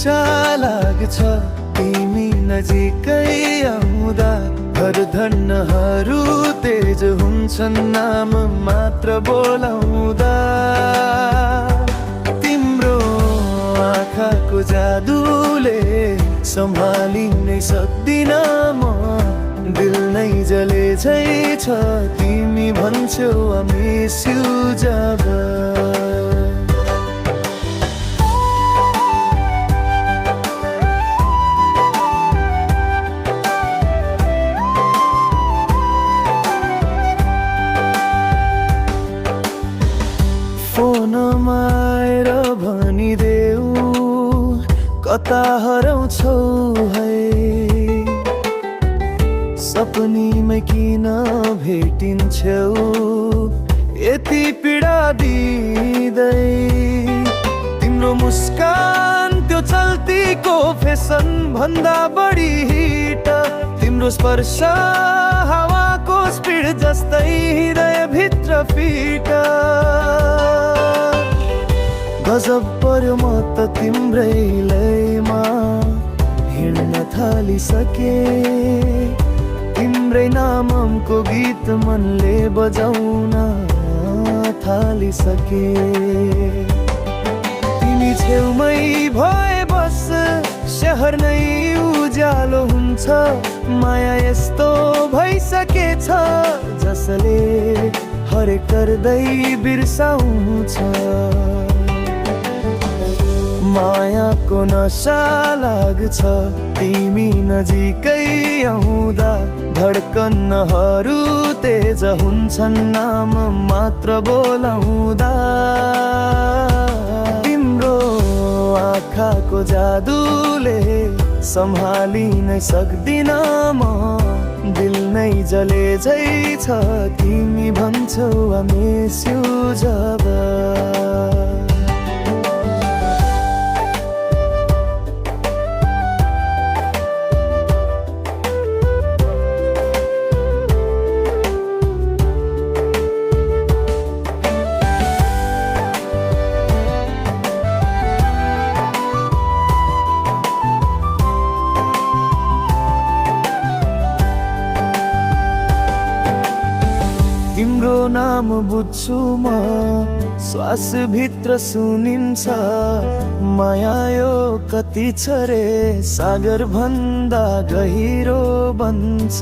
नशा लाग्छ तिमी नजिकै आउँदा। घर धन्नहरू तेज हुन्छन् नाम मात्र बोलाउँदा। तिम्रो आँखाको जादुले सम्हालिनै सक्दिन म। दिल नै जले झै छ तिमी भन्छौ I miss you जब। फोनमा आएर भनिदेऊ कता हराउँछौ है। सपनीमै किन भेटिन्छौ यति पीडा दिँदै। तिम्रो मुस्कान त्यो चल्तीको फेसन भन्दा बढी हिट। तिम्रो स्पर्श हावाको स्पिड जस्तै हृदयभित्र फिट। गजब पर्यो म त तिम्रै लयमा हिँड्न थालिसके। तिम्रै नामको गीत मनले बजाउन थालिसके। तिमी छेउमै भए बस शहर नै उज्यालो हुन्छ। माया यस्तो भइसकेछ जसले हरेक गर्दै बिर्साउँछ। मायाको नशा लाग्छ तिमी नजिकै आउँदा। धडकनहरू तेज हुन्छन् नाम मात्र बोलाउँदा। तिम्रो आँखाको जादुले सम्हालिनै सक्दिन म। दिल नै जले झै छ तिमी भन्छौ I miss you जब। तिम्रो नाम बुझ्छु म श्वास भित्र सुनिन्छ। माया यो कति छ रे सागर भन्दा गहिरो बन्छ।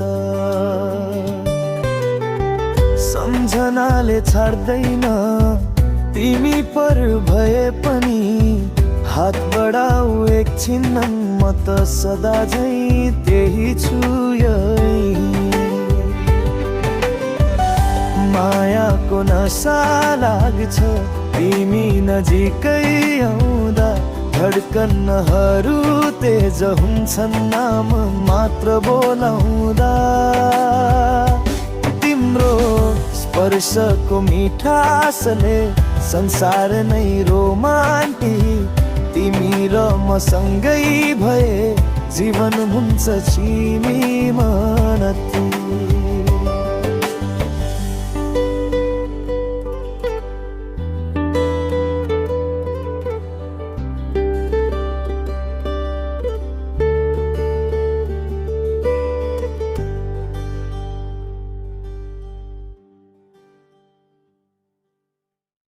सम्झनाले छाड्दैन तिमी पर भए पनि। हात बढाऊ एकछिन म त सदा झै त्यही छु यही। मायाको नशा लाग्छ तिमी नजिकै आउँदा। धडकनहरू तेज हुन्छन् नाम मात्र बोलाउँदा। तिम्रो स्पर्शको मिठासले संसार नै रोमान्टिक। तिमी र म सँगै भए जीवन हुन्छ छिमी मनती।